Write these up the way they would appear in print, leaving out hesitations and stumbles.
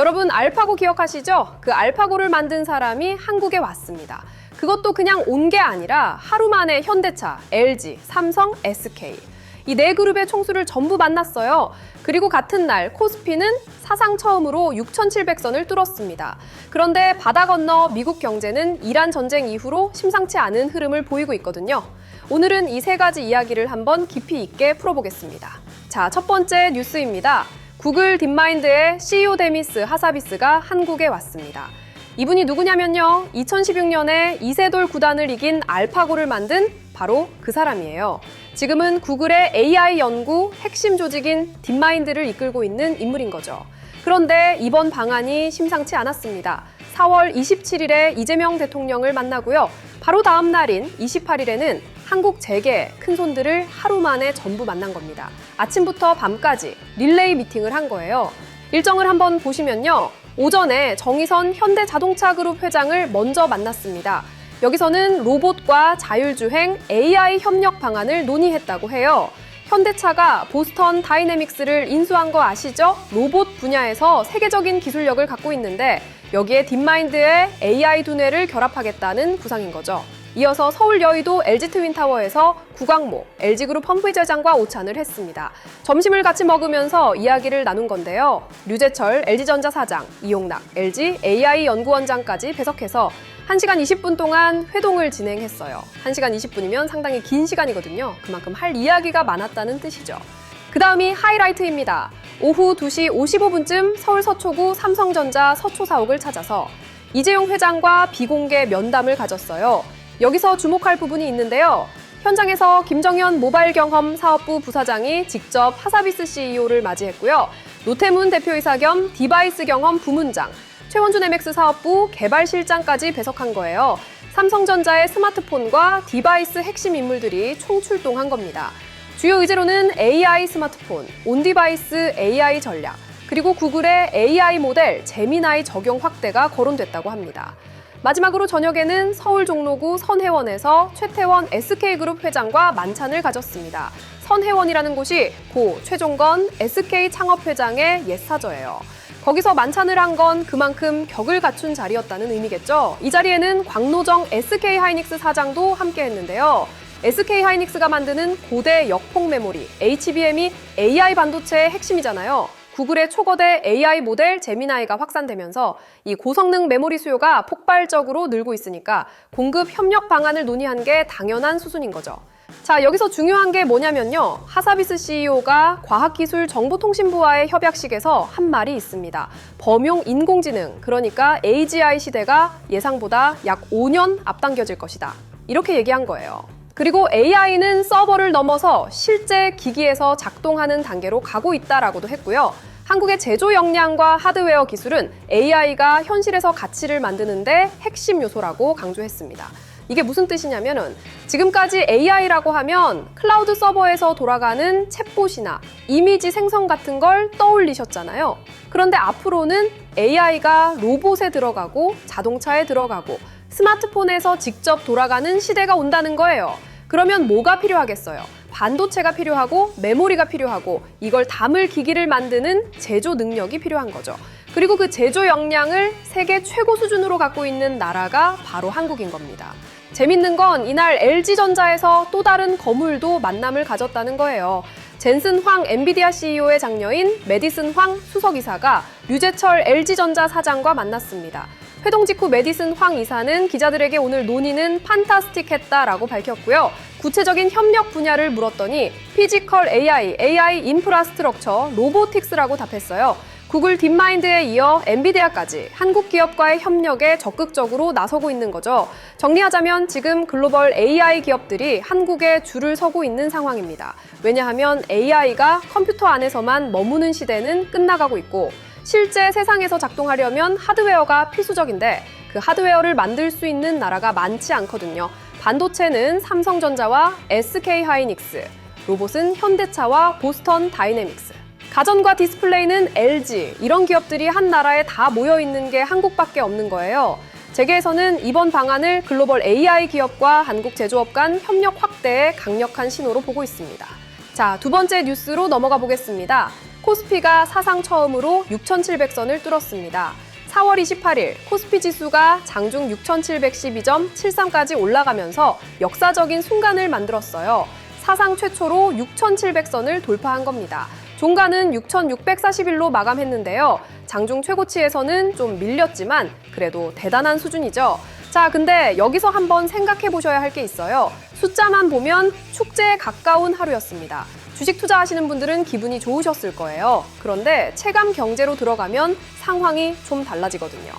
여러분 알파고 기억하시죠? 그 알파고를 만든 사람이 한국에 왔습니다. 그것도 그냥 온 게 아니라 하루 만에 현대차, LG, 삼성, SK 이 네 그룹의 총수를 전부 만났어요. 그리고 같은 날 코스피는 사상 처음으로 6,700선을 뚫었습니다. 그런데 바다 건너 미국 경제는 이란 전쟁 이후로 심상치 않은 흐름을 보이고 있거든요. 오늘은 이 세 가지 이야기를 한번 깊이 있게 풀어보겠습니다. 자, 첫 번째 뉴스입니다. 구글 딥마인드의 CEO 데미스 하사비스가 한국에 왔습니다. 이분이 누구냐면요. 2016년에 이세돌 구단을 이긴 알파고를 만든 바로 그 사람이에요. 지금은 구글의 AI 연구 핵심 조직인 딥마인드를 이끌고 있는 인물인 거죠. 그런데 이번 방안이 심상치 않았습니다. 4월 27일에 이재명 대통령을 만나고요. 바로 다음 날인 28일에는 한국 재계 큰손들을 하루 만에 전부 만난 겁니다. 아침부터 밤까지 릴레이 미팅을 한 거예요. 일정을 한번 보시면요. 오전에 정의선 현대자동차그룹 회장을 먼저 만났습니다. 여기서는 로봇과 자율주행 AI 협력 방안을 논의했다고 해요. 현대차가 보스턴 다이내믹스를 인수한 거 아시죠? 로봇 분야에서 세계적인 기술력을 갖고 있는데 여기에 딥마인드의 AI 두뇌를 결합하겠다는 구상인 거죠. 이어서 서울 여의도 LG트윈타워에서 구광모, LG그룹 펌프회장과 오찬을 했습니다. 점심을 같이 먹으면서 이야기를 나눈 건데요. 류재철 LG전자 사장, 이용락 LG AI 연구원장까지 배석해서 1시간 20분 동안 회동을 진행했어요. 1시간 20분이면 상당히 긴 시간이거든요. 그만큼 할 이야기가 많았다는 뜻이죠. 그 다음이 하이라이트입니다. 오후 2시 55분쯤 서울 서초구 삼성전자 서초 사옥을 찾아서 이재용 회장과 비공개 면담을 가졌어요. 여기서 주목할 부분이 있는데요. 현장에서 김정현 모바일 경험 사업부 부사장이 직접 하사비스 CEO를 맞이했고요. 노태문 대표이사 겸 디바이스 경험 부문장, 최원준 MX 사업부 개발실장까지 배석한 거예요. 삼성전자의 스마트폰과 디바이스 핵심 인물들이 총출동한 겁니다. 주요 의제로는 AI 스마트폰, 온디바이스 AI 전략, 그리고 구글의 AI 모델 제미나이 적용 확대가 거론됐다고 합니다. 마지막으로 저녁에는 서울 종로구 선혜원에서 최태원 SK그룹 회장과 만찬을 가졌습니다. 선혜원이라는 곳이 고 최종건 SK 창업회장의 옛 사저예요. 거기서 만찬을 한 건 그만큼 격을 갖춘 자리였다는 의미겠죠. 이 자리에는 광노정 SK하이닉스 사장도 함께 했는데요. SK하이닉스가 만드는 고대 역폭 메모리 HBM이 AI 반도체의 핵심이잖아요. 구글의 초거대 AI 모델 제미나이가 확산되면서 이 고성능 메모리 수요가 폭발적으로 늘고 있으니까 공급 협력 방안을 논의한 게 당연한 수순인 거죠. 자, 여기서 중요한 게 뭐냐면요. 하사비스 CEO가 과학기술정보통신부와의 협약식에서 한 말이 있습니다. 범용 인공지능, 그러니까 AGI 시대가 예상보다 약 5년 앞당겨질 것이다. 이렇게 얘기한 거예요. 그리고 AI는 서버를 넘어서 실제 기기에서 작동하는 단계로 가고 있다라고도 했고요. 한국의 제조 역량과 하드웨어 기술은 AI가 현실에서 가치를 만드는데 핵심 요소라고 강조했습니다. 이게 무슨 뜻이냐면은 지금까지 AI라고 하면 클라우드 서버에서 돌아가는 챗봇이나 이미지 생성 같은 걸 떠올리셨잖아요. 그런데 앞으로는 AI가 로봇에 들어가고 자동차에 들어가고 스마트폰에서 직접 돌아가는 시대가 온다는 거예요. 그러면 뭐가 필요하겠어요? 반도체가 필요하고 메모리가 필요하고 이걸 담을 기기를 만드는 제조 능력이 필요한 거죠. 그리고 그 제조 역량을 세계 최고 수준으로 갖고 있는 나라가 바로 한국인 겁니다. 재밌는 건 이날 LG전자에서 또 다른 거물도 만남을 가졌다는 거예요. 젠슨 황 엔비디아 CEO의 장녀인 메디슨 황 수석이사가 류재철 LG전자 사장과 만났습니다. 회동 직후 메디슨 황 이사는 기자들에게 오늘 논의는 판타스틱했다라고 밝혔고요. 구체적인 협력 분야를 물었더니 피지컬 AI, AI 인프라스트럭처, 로보틱스라고 답했어요. 구글 딥마인드에 이어 엔비디아까지 한국 기업과의 협력에 적극적으로 나서고 있는 거죠. 정리하자면 지금 글로벌 AI 기업들이 한국에 줄을 서고 있는 상황입니다. 왜냐하면 AI가 컴퓨터 안에서만 머무는 시대는 끝나가고 있고 실제 세상에서 작동하려면 하드웨어가 필수적인데 그 하드웨어를 만들 수 있는 나라가 많지 않거든요. 반도체는 삼성전자와 SK하이닉스, 로봇은 현대차와 보스턴 다이내믹스, 가전과 디스플레이는 LG, 이런 기업들이 한 나라에 다 모여있는 게 한국밖에 없는 거예요. 재계에서는 이번 방안을 글로벌 AI 기업과 한국 제조업 간 협력 확대의 강력한 신호로 보고 있습니다. 자, 두 번째 뉴스로 넘어가 보겠습니다. 코스피가 사상 처음으로 6,700선을 뚫었습니다. 4월 28일 코스피 지수가 장중 6,712.73까지 올라가면서 역사적인 순간을 만들었어요. 사상 최초로 6,700선을 돌파한 겁니다. 종가는 6,641로 마감했는데요. 장중 최고치에서는 좀 밀렸지만 그래도 대단한 수준이죠. 자, 근데 여기서 한번 생각해 보셔야 할 게 있어요. 숫자만 보면 축제에 가까운 하루였습니다. 주식 투자하시는 분들은 기분이 좋으셨을 거예요. 그런데 체감 경제로 들어가면 상황이 좀 달라지거든요.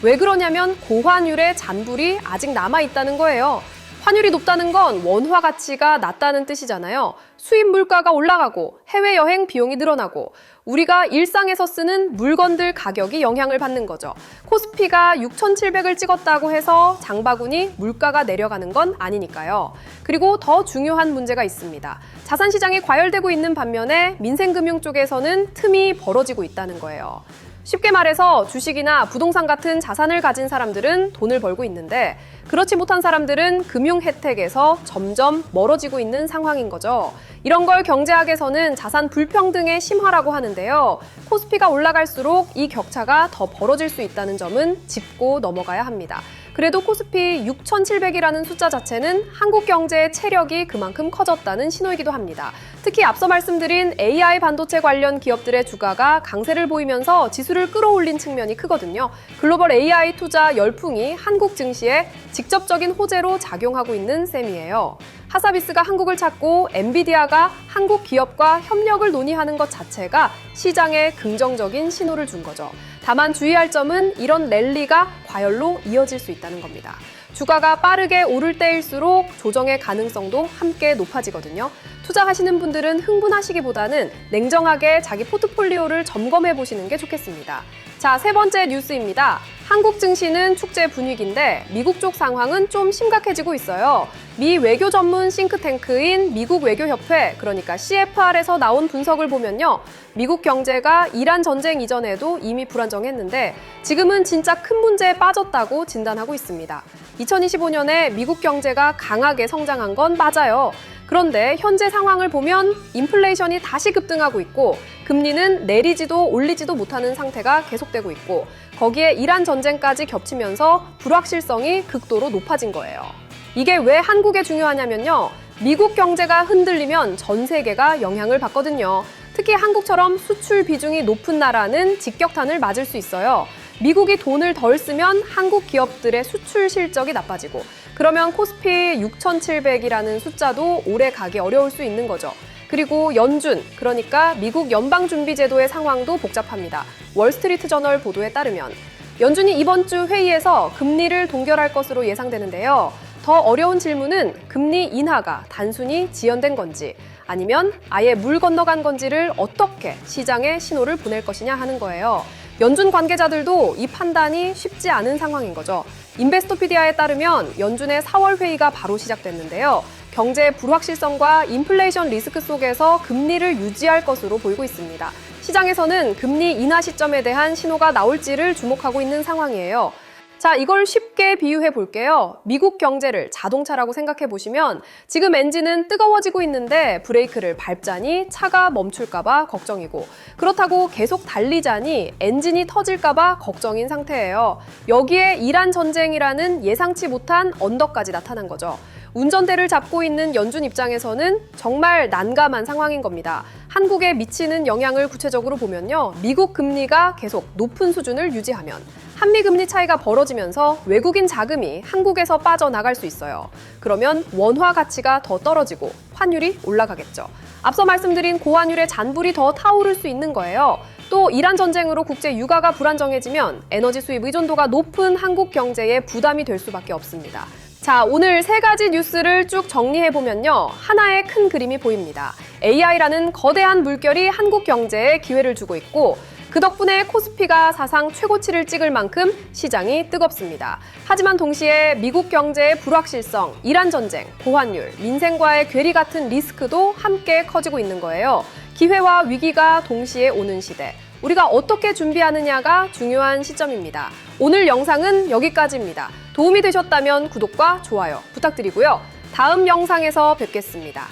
왜 그러냐면 고환율의 잔불이 아직 남아있다는 거예요. 환율이 높다는 건 원화 가치가 낮다는 뜻이잖아요. 수입 물가가 올라가고 해외여행 비용이 늘어나고 우리가 일상에서 쓰는 물건들 가격이 영향을 받는 거죠. 코스피가 6,700을 찍었다고 해서 장바구니 물가가 내려가는 건 아니니까요. 그리고 더 중요한 문제가 있습니다. 자산시장이 과열되고 있는 반면에 민생금융 쪽에서는 틈이 벌어지고 있다는 거예요. 쉽게 말해서 주식이나 부동산 같은 자산을 가진 사람들은 돈을 벌고 있는데 그렇지 못한 사람들은 금융 혜택에서 점점 멀어지고 있는 상황인 거죠. 이런 걸 경제학에서는 자산 불평등의 심화라고 하는데요. 코스피가 올라갈수록 이 격차가 더 벌어질 수 있다는 점은 짚고 넘어가야 합니다. 그래도 코스피 6,700이라는 숫자 자체는 한국 경제의 체력이 그만큼 커졌다는 신호이기도 합니다. 특히 앞서 말씀드린 AI 반도체 관련 기업들의 주가가 강세를 보이면서 지수를 끌어올린 측면이 크거든요. 글로벌 AI 투자 열풍이 한국 증시에 직접적인 호재로 작용하고 있는 셈이에요. 하사비스가 한국을 찾고 엔비디아가 한국 기업과 협력을 논의하는 것 자체가 시장에 긍정적인 신호를 준 거죠. 다만 주의할 점은 이런 랠리가 과열로 이어질 수 있다는 겁니다. 주가가 빠르게 오를 때일수록 조정의 가능성도 함께 높아지거든요. 투자하시는 분들은 흥분하시기보다는 냉정하게 자기 포트폴리오를 점검해 보시는 게 좋겠습니다. 자, 세 번째 뉴스입니다. 한국 증시는 축제 분위기인데 미국 쪽 상황은 좀 심각해지고 있어요. 미 외교 전문 싱크탱크인 미국 외교협회, 그러니까 CFR에서 나온 분석을 보면요. 미국 경제가 이란 전쟁 이전에도 이미 불안정했는데 지금은 진짜 큰 문제에 빠졌다고 진단하고 있습니다. 2025년에 미국 경제가 강하게 성장한 건 맞아요. 그런데 현재 상황을 보면 인플레이션이 다시 급등하고 있고 금리는 내리지도 올리지도 못하는 상태가 계속되고 있고 거기에 이란 전쟁까지 겹치면서 불확실성이 극도로 높아진 거예요. 이게 왜 한국에 중요하냐면요. 미국 경제가 흔들리면 전 세계가 영향을 받거든요. 특히 한국처럼 수출 비중이 높은 나라는 직격탄을 맞을 수 있어요. 미국이 돈을 덜 쓰면 한국 기업들의 수출 실적이 나빠지고 그러면 코스피 6,700이라는 숫자도 오래 가기 어려울 수 있는 거죠. 그리고 연준, 그러니까 미국 연방준비제도의 상황도 복잡합니다. 월스트리트 저널 보도에 따르면 연준이 이번 주 회의에서 금리를 동결할 것으로 예상되는데요. 더 어려운 질문은 금리 인하가 단순히 지연된 건지 아니면 아예 물 건너간 건지를 어떻게 시장에 신호를 보낼 것이냐 하는 거예요. 연준 관계자들도 이 판단이 쉽지 않은 상황인 거죠. 인베스토피디아에 따르면 연준의 4월 회의가 바로 시작됐는데요. 경제의 불확실성과 인플레이션 리스크 속에서 금리를 유지할 것으로 보이고 있습니다. 시장에서는 금리 인하 시점에 대한 신호가 나올지를 주목하고 있는 상황이에요. 자, 이걸 쉽게 비유해 볼게요. 미국 경제를 자동차라고 생각해 보시면 지금 엔진은 뜨거워지고 있는데 브레이크를 밟자니 차가 멈출까 봐 걱정이고 그렇다고 계속 달리자니 엔진이 터질까 봐 걱정인 상태예요. 여기에 이란 전쟁이라는 예상치 못한 언덕까지 나타난 거죠. 운전대를 잡고 있는 연준 입장에서는 정말 난감한 상황인 겁니다. 한국에 미치는 영향을 구체적으로 보면요. 미국 금리가 계속 높은 수준을 유지하면 한미 금리 차이가 벌어지면서 외국인 자금이 한국에서 빠져나갈 수 있어요. 그러면 원화 가치가 더 떨어지고 환율이 올라가겠죠. 앞서 말씀드린 고환율의 잔불이 더 타오를 수 있는 거예요. 또 이란 전쟁으로 국제 유가가 불안정해지면 에너지 수입 의존도가 높은 한국 경제에 부담이 될 수밖에 없습니다. 자, 오늘 세 가지 뉴스를 쭉 정리해보면요. 하나의 큰 그림이 보입니다. AI라는 거대한 물결이 한국 경제에 기회를 주고 있고 그 덕분에 코스피가 사상 최고치를 찍을 만큼 시장이 뜨겁습니다. 하지만 동시에 미국 경제의 불확실성, 이란 전쟁, 고환율, 민생과의 괴리 같은 리스크도 함께 커지고 있는 거예요. 기회와 위기가 동시에 오는 시대. 우리가 어떻게 준비하느냐가 중요한 시점입니다. 오늘 영상은 여기까지입니다. 도움이 되셨다면 구독과 좋아요 부탁드리고요. 다음 영상에서 뵙겠습니다.